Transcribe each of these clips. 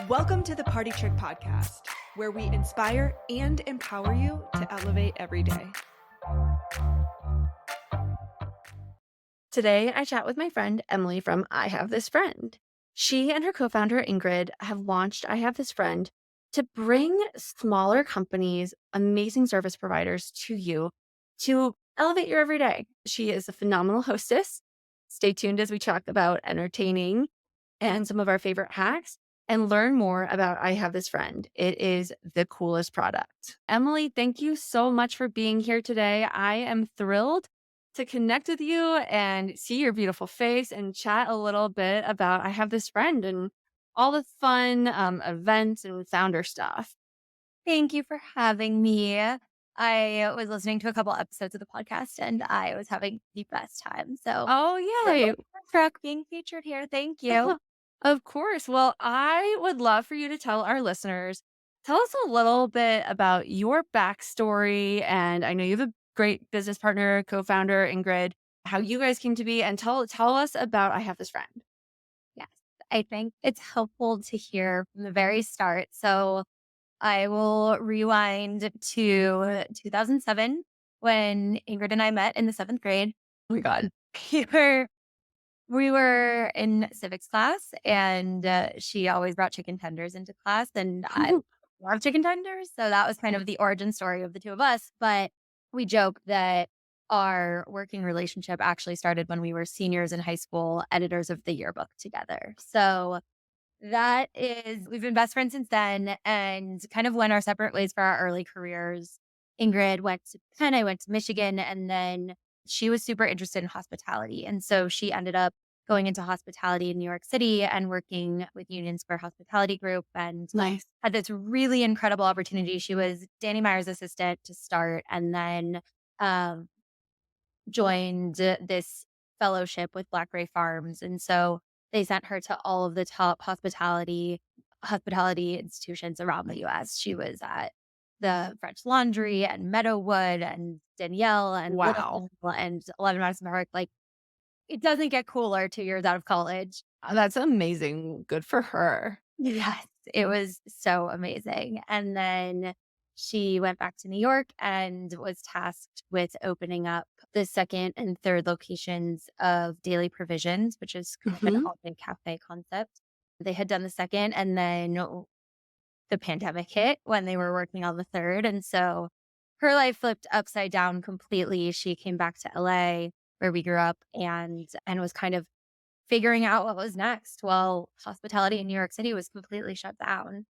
Welcome to the Partytrick podcast, where we inspire and empower you to elevate every day. Today, I chat with my friend Emily from I Have This Friend. She and her co founder Ingrid have launched I Have This Friend to bring smaller companies, amazing service providers to you to elevate your everyday. She is a phenomenal hostess. Stay tuned as we talk about entertaining and some of our favorite hacks and learn more about I Have This Friend. It is the coolest product. Emily, thank you so much for being here today. I am thrilled to connect with you and see your beautiful face and chat a little bit about I Have This Friend and all the fun events and founder stuff. Thank you for having me. I was listening to a couple episodes of the podcast and I was having the best time. So, Oh, yay. Truck being featured here. Thank you. Of course. Well, I would love for you to tell our listeners, tell us a little bit about your backstory. And I know you have a great business partner, co-founder, Ingrid, how you guys came to be, and tell us about I Have This Friend. Yes, I think it's helpful to hear from the very start. So, I will rewind to 2007 when Ingrid and I met in the seventh grade. Oh my God. We were We were in civics class, and she always brought chicken tenders into class, and I love chicken tenders. So that was kind of the origin story of the two of us. But we joke that our working relationship actually started when we were seniors in high school, editors of the yearbook together. So we've been best friends since then and kind of went our separate ways for our early careers. Ingrid went to Penn, I went to Michigan, and then she was super interested in hospitality. And so she ended up going into hospitality in New York City and working with Union Square Hospitality Group and Nice. had this really incredible opportunity. She was Danny Meyer's assistant to start and then um, joined this fellowship with Blackberry Farms. And so they sent her to all of the top hospitality institutions around the US. She was at the French Laundry and Meadowood and Danielle and Wow. Little and 11 Madison Park. Like it doesn't get cooler 2 years out of college. That's amazing. Good for her. Yes, it was so amazing. And then she went back to New York and was tasked with opening up the second and third locations of Daily Provisions, which is kind of an Hmm. all-day cafe concept. They had done the second, and then the pandemic hit when they were working on the third. And so her life flipped upside down completely. She came back to LA where we grew up and was kind of figuring out what was next. Well, hospitality in New York City was completely shut down.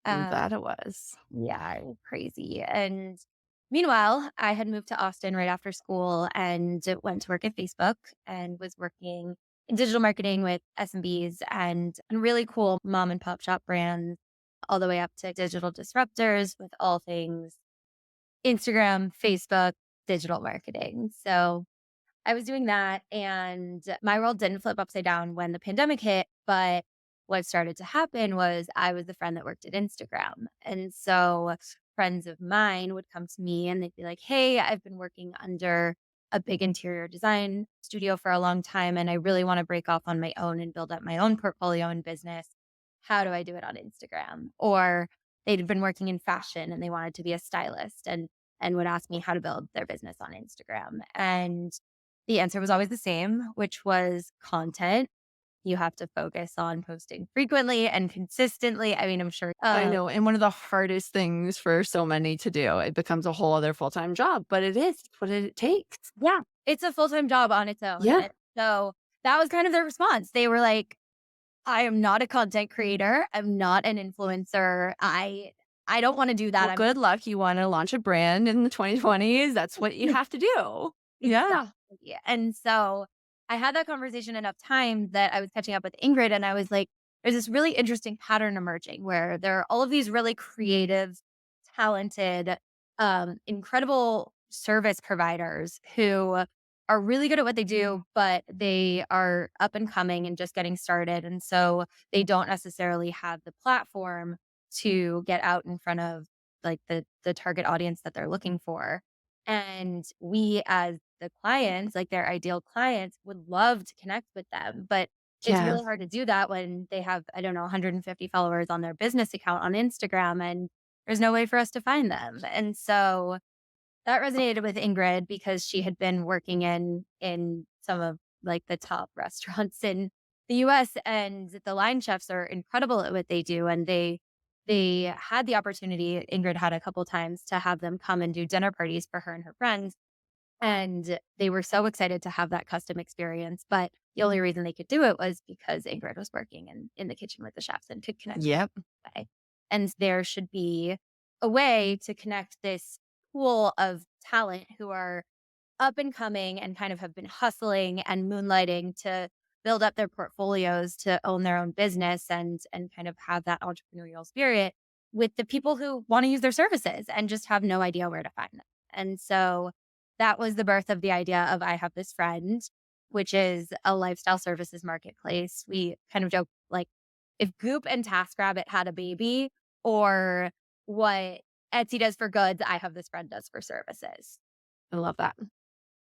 Um, That it was. yeah, crazy. And meanwhile, I had moved to Austin right after school and went to work at Facebook and was working in digital marketing with SMBs and really cool mom and pop shop brands, all the way up to digital disruptors with all things Instagram, Facebook, digital marketing. So I was doing that and my world didn't flip upside down when the pandemic hit. But what started to happen was I was the friend that worked at Instagram. And so friends of mine would come to me and they'd be like, hey, I've been working under a big interior design studio for a long time and I really want to break off on my own and build up my own portfolio and business. How do I do it on Instagram? Or they'd been working in fashion and they wanted to be a stylist and would ask me how to build their business on Instagram. And the answer was always the same, which was content. You have to focus on posting frequently and consistently. I mean, I'm sure. I know. And one of the hardest things for so many to do, it becomes a whole other full-time job, but it is what it takes. Yeah, it's a full time job on its own. Yeah. And so that was kind of their response. They were like, "I am not a content creator. I'm not an influencer. I don't want to do that. Well, good luck. You want to launch a brand in the 2020s. That's what you have to do. Yeah. Exactly. And so I had that conversation enough times that I was catching up with Ingrid and I was like, there's this really interesting pattern emerging where there are all of these really creative, talented, incredible service providers who are really good at what they do, but they are up and coming and just getting started. And so they don't necessarily have the platform to get out in front of like the target audience that they're looking for. And we as the clients, like their ideal clients, would love to connect with them. But it's Yeah. really hard to do that when they have, I don't know, 150 followers on their business account on Instagram, and there's no way for us to find them. And so that resonated with Ingrid because she had been working in some of like the top restaurants in the US, and the line chefs are incredible at what they do, and they had the opportunity, Ingrid had a couple times, to have them come and do dinner parties for her and her friends, and they were so excited to have that custom experience, but the only reason they could do it was because Ingrid was working in the kitchen with the chefs and could connect Yep. that way. And there should be a way to connect this pool of talent who are up and coming and kind of have been hustling and moonlighting to build up their portfolios to own their own business and kind of have that entrepreneurial spirit with the people who want to use their services and just have no idea where to find them. And so that was the birth of the idea of I Have This Friend, which is a lifestyle services marketplace. We kind of joke like if Goop and TaskRabbit had a baby, or what Etsy does for goods, I Have This Friend does for services. I love that.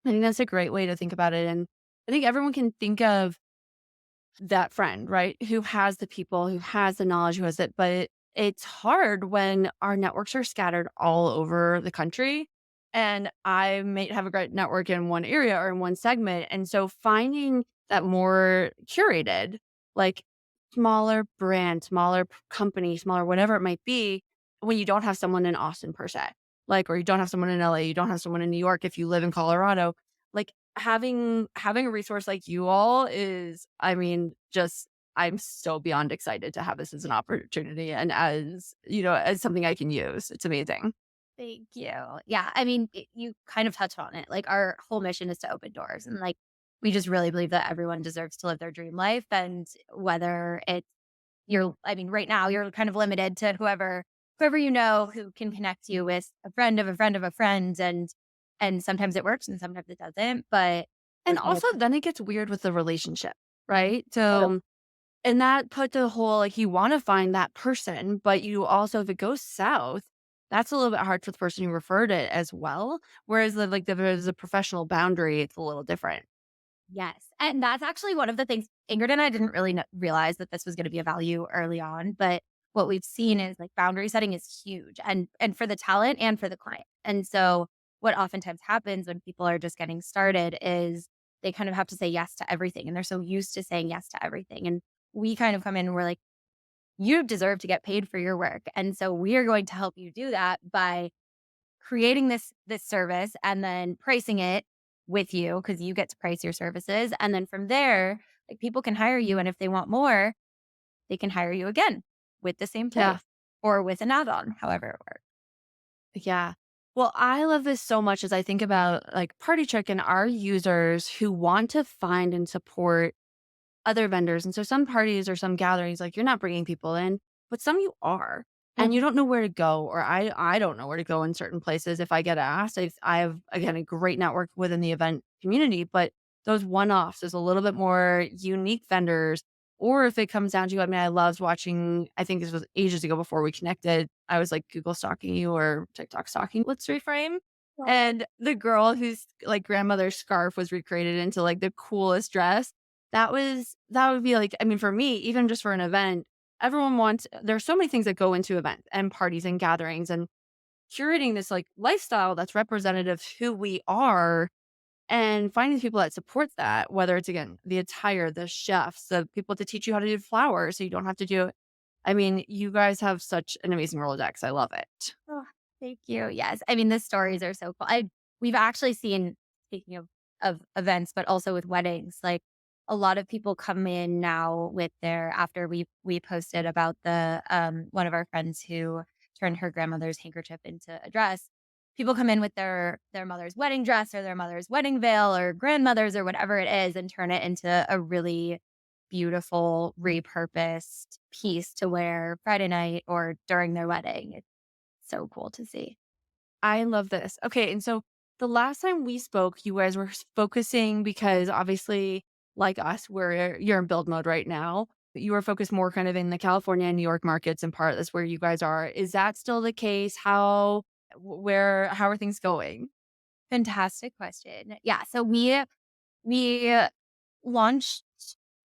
I think that's a great way to think about it. And I think everyone can think of that friend, right? Who has the people, who has the knowledge, who has it. But it's hard when our networks are scattered all over the country. And I may have a great network in one area or in one segment. And so finding that more curated, like smaller brand, smaller company, smaller whatever it might be, when you don't have someone in Austin per se, like, or you don't have someone in LA, you don't have someone in New York if you live in Colorado, like having a resource like you all is, I mean, just I'm so beyond excited to have this as an opportunity and as, as something I can use. It's amazing. Thank you. Yeah, I mean, you kind of touched on it. Like our whole mission is to open doors, and like we just really believe that everyone deserves to live their dream life, and whether it's I mean, right now you're kind of limited to whoever you know who can connect you with a friend of a friend of a friend, and sometimes it works and sometimes it doesn't, but we're And kind of also then it gets weird with the relationship, right? So and that put the whole like you want to find that person, but you also if it goes south, that's a little bit hard for the person who referred it as well. Whereas there's a professional boundary, it's a little different. yes, and that's actually one of the things Ingrid and I didn't really realize that this was gonna be a value early on, but what we've seen is, like, boundary setting is huge, and for the talent and for the client, and so what oftentimes happens when people are just getting started is they kind of have to say yes to everything, and they're so used to saying yes to everything, and we kind of come in and we're like, "You deserve to get paid for your work, and so we are going to help you do that by creating this service and then pricing it with you because you get to price your services, and then from there, like, people can hire you, and if they want more, they can hire you again with the same Yeah. price or with an add-on, however it works." Yeah. Well, I love this so much as I think about like Partytrick and our users who want to find and support other vendors. And so some parties or some gatherings, like you're not bringing people in, but some you are. And you Mhm. don't know where to go, or I don't know where to go in certain places if I get asked. I have again a great network within the event community, but those one-offs is a little bit more unique vendors. Or if it comes down to, I mean, I loved watching, I think this was ages ago before we connected. I was like Google stalking you or TikTok stalking. Let's reframe. And the girl whose like grandmother's scarf was recreated into like the coolest dress. That would be like, I mean, for me, even just for an event, everyone wants there's so many things that go into events and parties and gatherings and curating this like lifestyle that's representative of who we are and finding the people that support that, whether it's again the attire, the chefs, the people to teach you how to do flowers so you don't have to do it. I mean, you guys have such an amazing Rolodex. I love it. Oh, thank you. Yes. I mean, the stories are so cool. We've actually seen, speaking of events, but also with weddings, like a lot of people come in now with their after we posted about the one of our friends who turned her grandmother's handkerchief into a dress. People come in with their mother's wedding dress or their mother's wedding veil or grandmother's or whatever it is and turn it into a really beautiful repurposed piece to wear Friday night or during their wedding. So cool to see. I love this. Okay, and so the last time we spoke, you guys were focusing because obviously, like us, you're in build mode right now. But you were focused more kind of in the California and New York markets, and part that's where you guys are. Is that still the case? How are things going? Fantastic question. Yeah, so we launched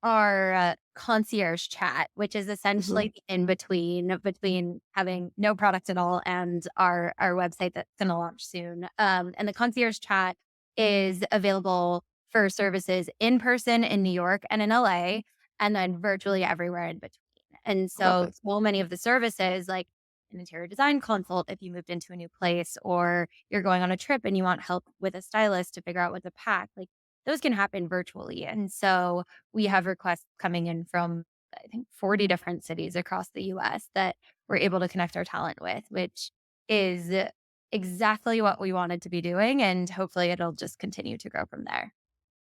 our concierge chat, which is Mhm. essentially the in between having no product at all and our website that's going to launch soon. And the concierge chat is available for services in person in New York and in LA, and then virtually everywhere in between. And Love so, it. so many of the services, like an interior design consult, if you moved into a new place, or you're going on a trip and you want help with a stylist to figure out what to pack, like those can happen virtually. And so we have requests coming in from, I think, 40 different cities across the US that we're able to connect our talent with, which is exactly what we wanted to be doing. And hopefully it'll just continue to grow from there.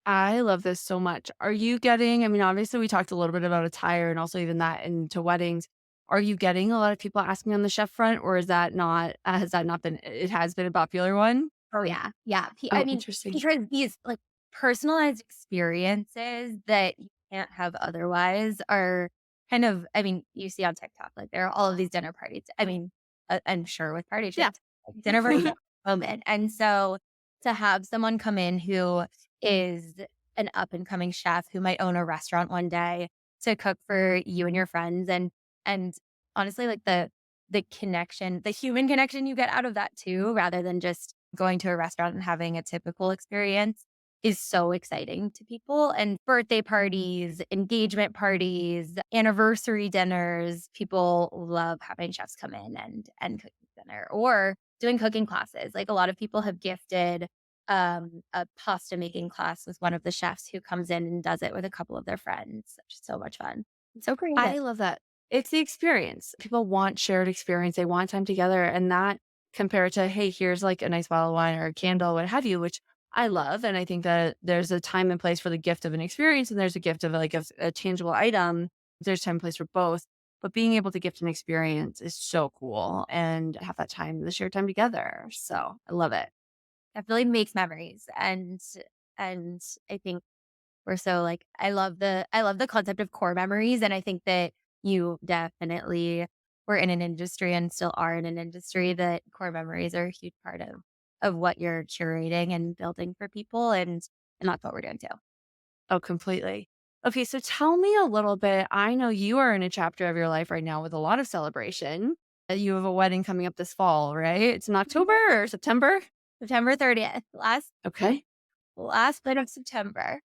I love this so much. Are you getting I mean, obviously, we talked a little bit about attire and also even that into weddings. Are you getting a lot of people asking on the chef front, or is that not has that not been it has been a popular one? Oh, yeah. Yeah. I Oh, mean, interesting. because these like personalized experiences that you can't have otherwise are kind of, I mean, you see on TikTok, like there are all of these dinner parties. I mean, I'm sure with Yeah. Partytrick, dinner party moment. And so to have someone come in who is an up and coming chef who might own a restaurant one day to cook for you and your friends and honestly like the connection, the human connection you get out of that too, rather than just going to a restaurant and having a typical experience is so exciting to people. And birthday parties, engagement parties, anniversary dinners, people love having chefs come in and cook dinner or doing cooking classes. Like a lot of people have gifted a pasta making class with one of the chefs who comes in and does it with a couple of their friends. Which is so much fun. It's so creative. I love that. It's the experience. People want shared experience. They want time together. And that compared to, hey, here's like a nice bottle of wine or a candle, what have you, which I love. And I think that there's a time and place for the gift of an experience and there's a gift of like a tangible item. There's time and place for both. But being able to gift an experience is so cool and have that time, the shared time together. So I love it. Definitely makes memories and I think we're so like I love the concept of core memories, and I think that you definitely were in an industry and still are in an industry that core memories are a huge part of what you're curating and building for people, and that's what we're doing too. Oh, completely. Okay, so tell me a little bit. I know you are in a chapter of your life right now with a lot of celebration. You have a wedding coming up this fall, right? It's in October or September? September 30th, Okay. last bit of September.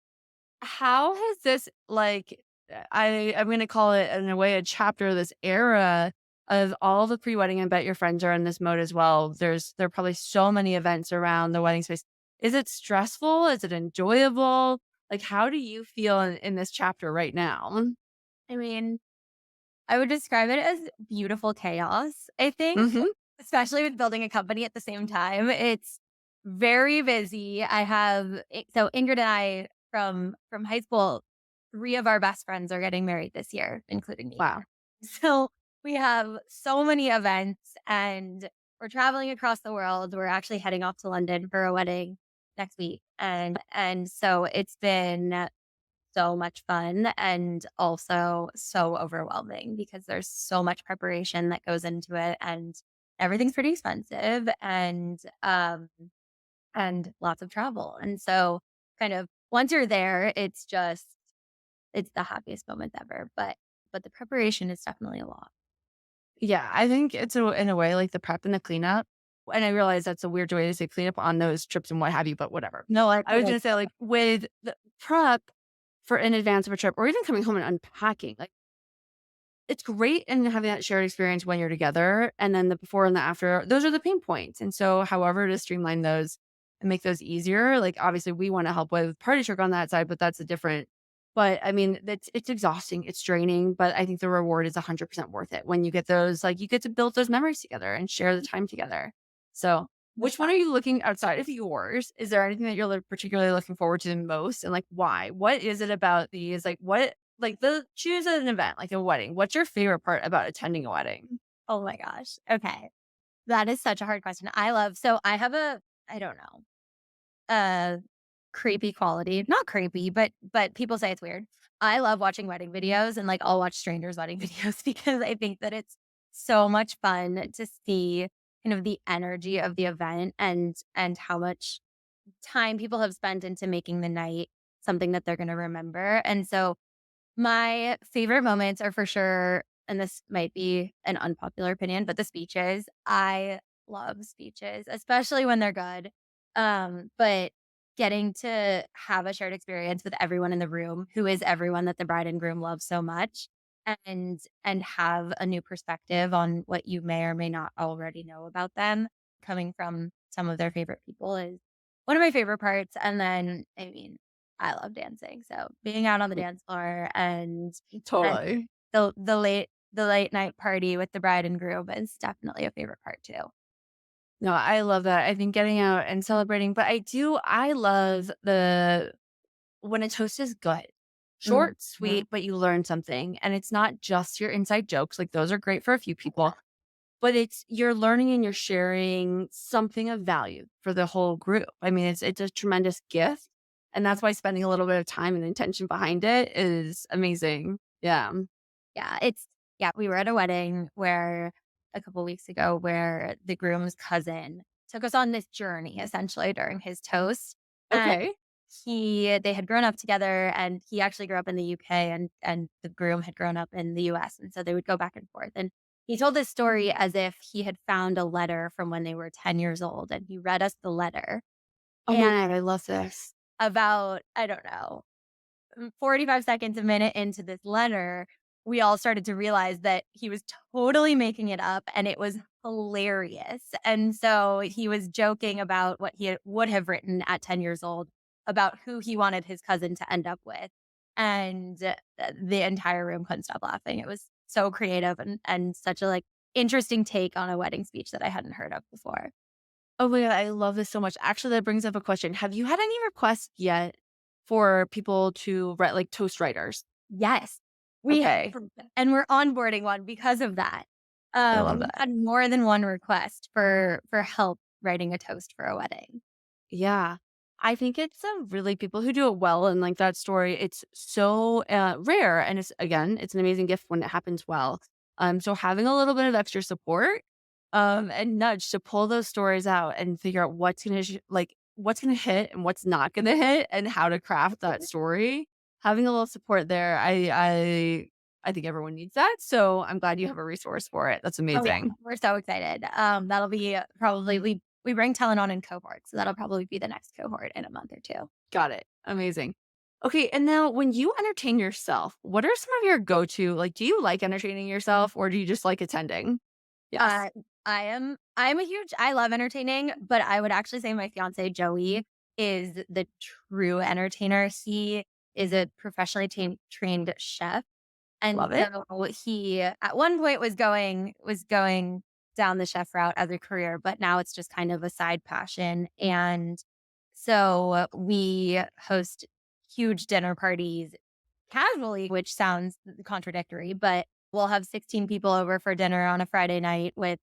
How has this I'm going to call it in a way a chapter of this era of all the pre-wedding. I bet your friends are in this mode as well. There are probably so many events around the wedding space. Is it stressful? Is it enjoyable? Like, how do you feel in this chapter right now? I mean, I would describe it as beautiful chaos, I think, Mhm. especially with building a company at the same time. It's very busy. So Ingrid and I from high school, 3 of our best friends are getting married this year, including me. Wow. So we have so many events and we're traveling across the world. We're actually heading off to London for a wedding next week. And so it's been so much fun and also so overwhelming because there's so much preparation that goes into it and everything's pretty expensive and lots of travel. And so kind of once you're there, it's the happiest moment ever. But the preparation is definitely a lot. Yeah, I think it's in a way like the prep and the cleanup. And I realize that's a weird way to say cleanup on those trips and what have you, but whatever. No, I I was totally gonna say, like, with the prep for in advance of a trip or even coming home and unpacking, like, it's great and having that shared experience when you're together, and then the before and the after, those are the pain points, and so however to streamline those and make those easier, like, obviously, we wanna help with party trick on that side, but that's a different but, I mean, it's exhausting, it's draining, but I think the reward is 100% worth it when you get those like, you get to build those memories together and share the time together. So, that's which one are you looking outside of yours? Is there anything that you're, like, particularly looking forward to the most, and, like, why? What is it about these? Like, what like, the choose an event, like a wedding. What's your favorite part about attending a wedding? Oh my gosh. Okay. That is such a hard question. I have I don't know, a creepy quality. Not creepy, but people say it's weird. I love watching wedding videos and like I'll watch strangers' wedding videos because I think that it's so much fun to see kind of the energy of the event and how much time people have spent into making the night something that they're going to remember. And so My favorite moments are for sure, and this might be an unpopular opinion, but the speeches. I love speeches, especially when they're good. But getting to have a shared experience with everyone in the room, who is everyone that the bride and groom love so much, and have a new perspective on what you may or may not already know about them, coming from some of their favorite people, is one of my favorite parts. And then, I mean, I love dancing, so being out on the dance floor and Totally. the late night party with the bride and groom is definitely a favorite part too. No, I love that. I think getting out and celebrating, but I love the when a toast is good. Mhm. Short, sweet, but you learn something. And it's not just your inside jokes. Like those are great for a few people, but it's you're learning and you're sharing something of value for the whole group. I mean, it's a tremendous gift. And that's why spending a little bit of time and intention behind it is amazing. Yeah. Yeah, we were at a wedding where a couple weeks ago where the groom's cousin took us on this journey essentially during his toast. And Okay. they had grown up together, and he actually grew up in the UK, and the groom had grown up in the US. And so they would go back and forth. And he told this story as if he had found a letter from when they were 10 years old, and he read us the letter. Oh my And God. I love this. about, I don't know, 45 seconds, a minute into this letter, we all started to realize that he was totally making it up, and it was hilarious. And so he was joking about what would have written at 10 years old about who he wanted his cousin to end up with. And the entire room couldn't stop laughing. It was so creative and such a like interesting take on a wedding speech that I hadn't heard of before. Oh my God, I love this so much. Actually, that brings up a question. Have you had any requests yet for people to write like toast writers? Yes, we ha Okay. and we're onboarding one because of that. I love We've that. had more than one request for help writing a toast for a wedding. Yeah. I think it's really people who do it well and like that story, it's so rare. And it's again, it's an amazing gift when it happens well. So having a little bit of extra support and nudge to pull those stories out and figure out what's gonna hit and what's not gonna hit and how to craft that story. Having a little support there, I think everyone needs that. So I'm glad you have a resource for it. That's Oh, yeah, amazing. we're so excited. That'll be probably we bring talent on in cohorts, so that'll probably be the next cohort in a month or 2. Got it. Amazing. Okay, and now when you entertain yourself, what are some of your go-to like, do you like entertaining yourself or do you just like attending? Yes. Uh, I love entertaining, but I would actually say my fiancé, Joey, is the true entertainer. He is a professionally trained chef. And Love it. so he at one point was going down the chef route as a career, but now it's just kind of a side passion. And so we host huge dinner parties casually, which sounds contradictory, but we'll have 16 people over for dinner on a Friday night with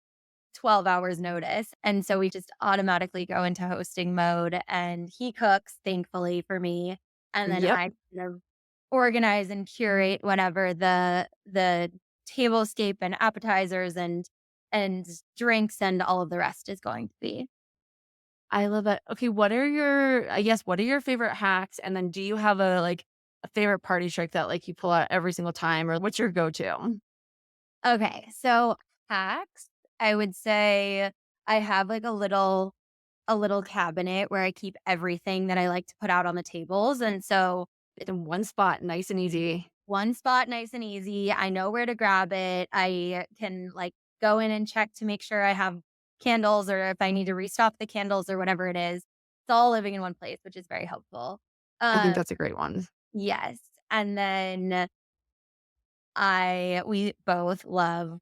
12 hours notice. And so we just automatically go into hosting mode, and he cooks, thankfully for me. And then Yep. I kind of organize and curate whatever the tablescape and appetizers and drinks and all of the rest is going to be. I love that. Okay, what are your favorite hacks? And then do you have a favorite party trick that like you pull out every single time or what's your go-to? Okay, so hacks, I would say I have like a little cabinet where I keep everything that I like to put out on the tables. And so In one spot, nice and easy. one spot, nice and easy. I know where to grab it. I can like go in and check to make sure I have candles, or if I need to restock the candles or whatever it is. It's all living in one place, which is very helpful. I think Uh, that's a great one. yes. And then we both love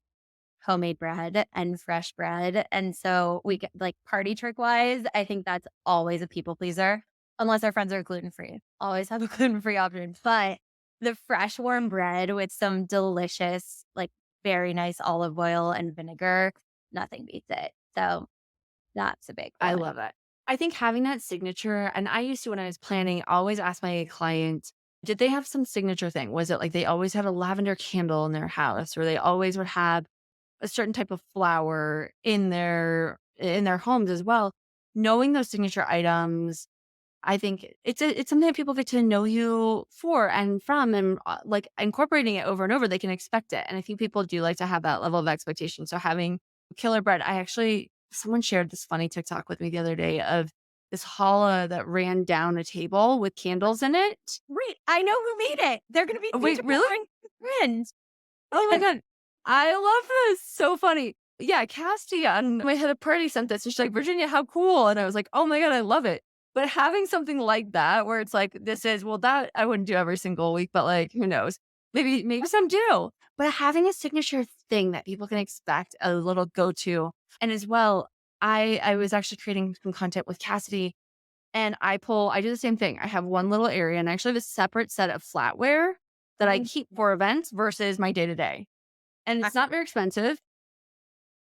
homemade bread and fresh bread. And so we get like party trick wise, I think that's always a people pleaser, unless our friends are gluten free. Always have a gluten free option. But the fresh warm bread with some delicious, like very nice olive oil and vinegar, nothing beats it. So that's a big I one. love that. I think having that signature, and I used to when I was planning, always ask my clients, did they have some signature thing? Was it like they always had a lavender candle in their house, or they always would have a certain type of flower in their homes as well? Knowing those signature items I think it's something that people get to know you for and from, and like incorporating it over and over, they can expect it. And I think people do like to have that level of expectation. So having killer bread, someone shared this funny TikTok with me the other day of this challah that ran down a table with candles in it. Right. I know who made it. They're going to be Oh, wait, featured on really? Friends. Oh my God. I love this. So funny. Yeah, Cassie on my head of party sent this. And she's like, Virginia, how cool. And I was like, oh my God, I love it. But having something like that where it's like, that I wouldn't do every single week, but like, who knows? Maybe some do. But having a signature thing that people can expect, a little go-to. And as well, I was actually creating some content with Cassidy, and I do the same thing. I have one little area, and I actually have a separate set of flatware that I keep for events versus my day-to-day. And it's not very expensive.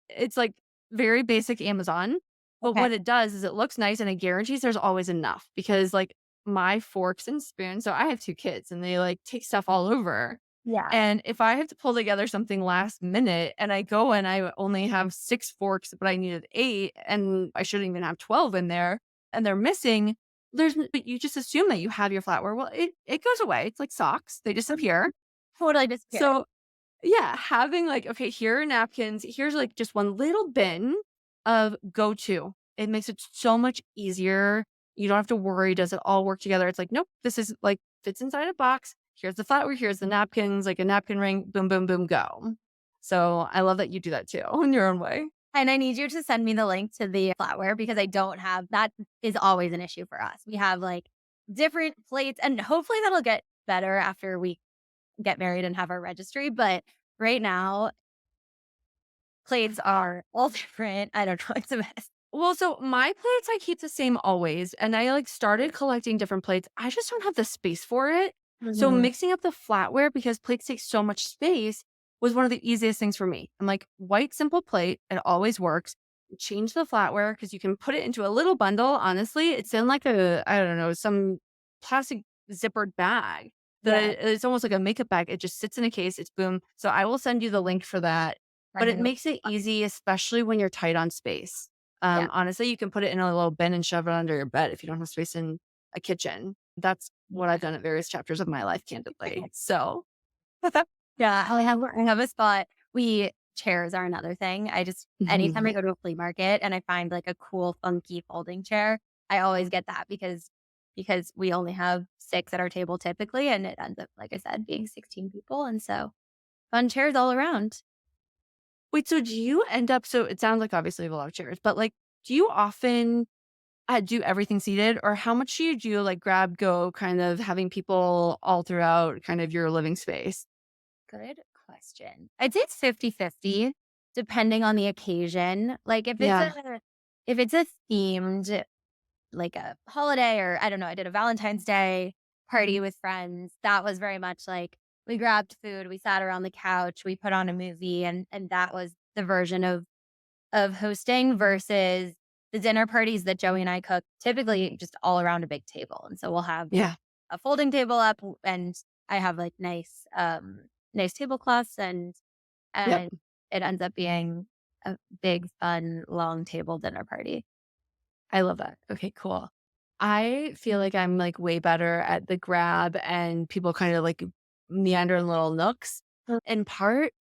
It's like very basic Amazon. But Okay. what it does is it looks nice, and it guarantees there's always enough, because like my forks and spoons, so I have 2 kids and they like take stuff all over. Yeah. And if I have to pull together something last minute and I go and I only have 6 forks, but I needed 8 and I shouldn't even have 12 in there and they're missing, but you just assume that you have your flatware. Well, it goes away. It's like socks. They disappear. Totally disappeared. So yeah, having like, okay, here are napkins. Here's like just one little bin of go-to. It makes it so much easier. You don't have to worry. Does it all work together? It's like, nope, this is like fits inside a box. Here's the flatware. Here's the napkins, like a napkin ring. Boom, boom, boom, go. So I love that you do that too in your own way. And I need you to send me the link to the flatware because I don't have that is always an issue for us. We have like different plates and hopefully that'll get better after we get married and have our registry. But right now, plates are all different. I don't know. It's a mess. Well, so my plates, I keep the same always. And I like started collecting different plates. I just don't have the space for it. So mixing up the flatware, because plates take so much space, was one of the easiest things for me. I'm like, white, simple plate. It always works. Change the flatware because you can put it into a little bundle. Honestly, it's in like I don't know, some plastic zippered bag it's almost like a makeup bag. It just sits in a case. It's boom. So I will send you the link for that. But it makes it easy, especially when you're tight on space. Honestly, you can put it in a little bin and shove it under your bed if you don't have space in a kitchen. That's what I've done at various chapters of my life, candidly. So, Yeah, I have a spot. Chairs are another thing. Anytime I go to a flea market and I find like a cool, funky folding chair, I always get that because we only have 6 at our table typically. And it ends up, like I said, being 16 people. And so fun chairs all around. wait, so do you end up, so it sounds like obviously you have a lot of chairs, but like, do you often do everything seated, or how much do you do like grab, go, kind of having people all throughout kind of your living space? Good question. I'd say it's 50-50 depending on the occasion. Like Yeah. if it's a themed like a holiday or I don't know, I did a Valentine's Day party with friends. That was very much like we grabbed food, we sat around the couch, we put on a movie and that was the version of hosting versus the dinner parties that Joey and I cook, typically just all around a big table. And so we'll have Yeah. a folding table up and I have like nice tablecloths and Yep. and it ends up being a big, fun, long table dinner party. I love that. Okay, cool. I feel like I'm like way better at the grab and people kind of like meander in little nooks. In part,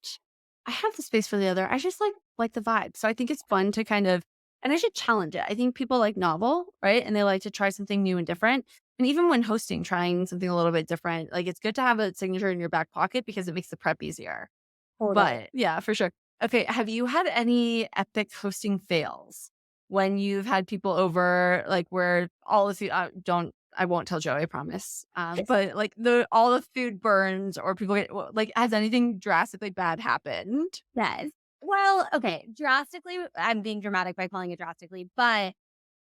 I have the space for the other. I just like the vibe. So I think it's fun to kind of, and I should challenge it. I think people like novel, right? And they like to try something new and different. And even when hosting, trying something a little bit different, like it's good to have a signature in your back pocket because it makes the prep easier. Totally. But yeah, for sure. Okay. Have you had any epic hosting fails when you've had people over, like where all the food, I won't tell Joe, I promise. But like all the food burns or people get, like, has anything drastically bad happened? Yes. Well, okay, drastically, I'm being dramatic by calling it drastically, but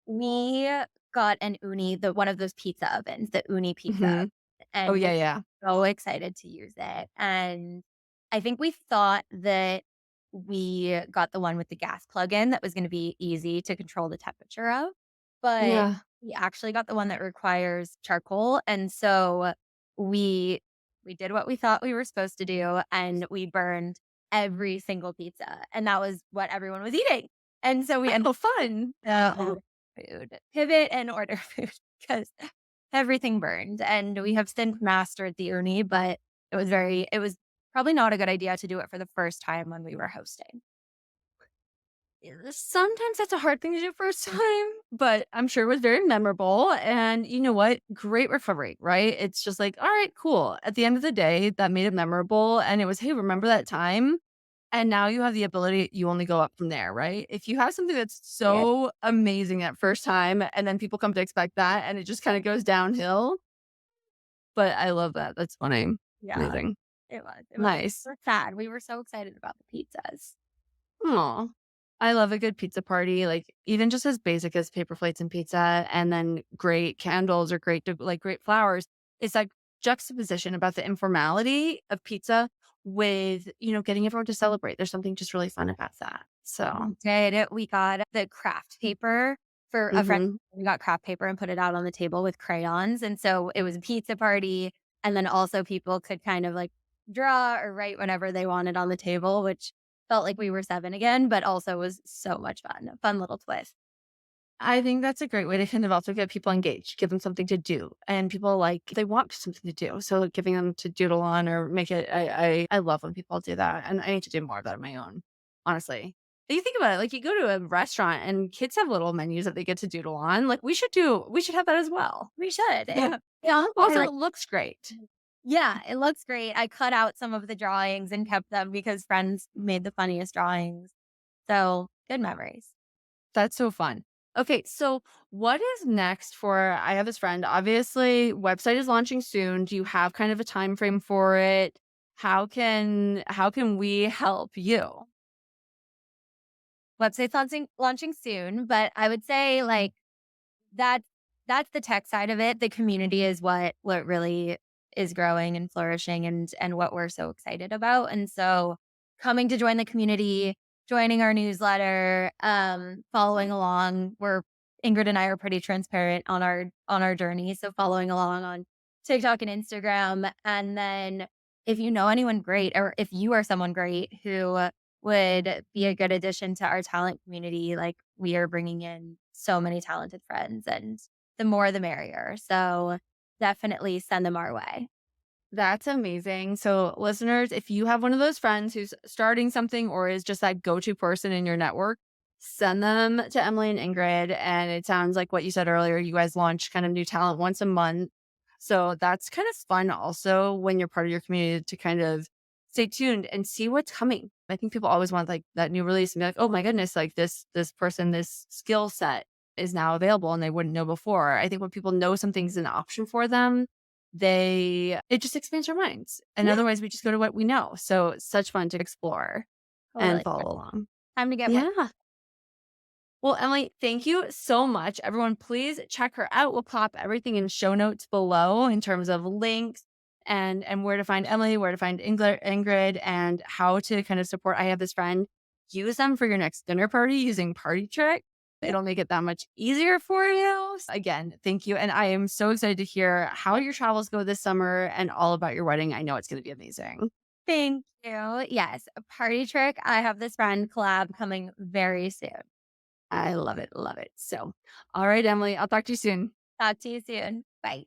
we got an uni, one of those pizza ovens, the uni pizza Hmm. oven, Oh, and yeah, we're yeah. so excited to use it. And I think we thought that we got the one with the gas plug-in that was going to be easy to control the temperature of, but Yeah. we actually got the one that requires charcoal. And so we we did what we thought we were supposed to do, and we burned every single pizza, and that was what everyone was eating. And so we ended Oh, fun. up food, pivot and order food. because everything burned. And we have since mastered the uni, but it was probably not a good idea to do it for the first time when we were hosting. Sometimes that's a hard thing to do first time, but I'm sure it was very memorable. And you know what? Great recovery, right? It's just like, all right, cool. At the end of the day, that made it memorable. And it was, hey, remember that time? And now you have the ability, you only go up from there, right? If you have something that's Yeah. so amazing that first time, and then people come to expect that, and it just kind of goes downhill. But I love that. That's funny. Yeah, Amazing. it was. It was Nice. super sad. We were so excited about the pizzas. Aw. I love a good pizza party, like, even just as basic as paper plates and pizza, and then great candles or great flowers. It's like juxtaposition about the informality of pizza with, getting everyone to celebrate. There's something just really fun about that. So, We did it. We got the craft paper for a friend. mhm. We got craft paper and put it out on the table with crayons. And so it was a pizza party. And then also people could kind of like draw or write whenever they wanted on the table, which felt like we were seven again, but also was so much fun. A fun little twist. I think that's a great way to kind of also get people engaged, give them something to do. And people they want something to do. So giving them to doodle on or make it, I love when people do that. And I need to do more of that on my own, honestly. You think about it, like you go to a restaurant and kids have little menus that they get to doodle on. Like we should have that as well. We should. Yeah. Yeah. Also, it looks great. Yeah, it looks great. I cut out some of the drawings and kept them because friends made the funniest drawings. So good memories. That's so fun. Okay, so what is next for I have this friend. Obviously, website is launching soon. Do you have kind of a time frame for it? How can we help you? Website's launching soon, but I would say like that that's the tech side of it. The community is what really is growing and flourishing and what we're so excited about. And so coming to join the community, joining our newsletter, following along. We're Ingrid and I are pretty transparent on our journey. So following along on TikTok and Instagram. And then if you know anyone great or if you are someone great who would be a good addition to our talent community. Like we are bringing in so many talented friends and the more the merrier. So definitely send them our way. That's amazing. So, listeners, if you have one of those friends who's starting something or is just that go to person in your network, send them to Emily and Ingrid. And it sounds like what you said earlier, you guys launch kind of new talent once a month. So, that's kind of fun also when you're part of your community to kind of stay tuned and see what's coming. I think people always want like that new release and be like, oh my goodness, like this person, this skill set is now available and they wouldn't know before. I think when people know something's an option for them, it just expands your minds. And Yeah, otherwise we just go to what we know. So it's such fun to explore and totally. follow along. Time to get work. Yeah. Well, Emily, thank you so much. Everyone, please check her out. We'll pop everything in show notes below in terms of links and where to find Emily, where to find Ingrid, and how to kind of support I Have This Friend. Use them for your next dinner party using Partytrick. It'll make it that much easier for you. Again, thank you. And I am so excited to hear how your travels go this summer and all about your wedding. I know it's going to be amazing. Thank you. Yes, a party trick. I have this friend collab coming very soon. I love it. Love it. So, all right, Emily, I'll talk to you soon. Talk to you soon. Bye.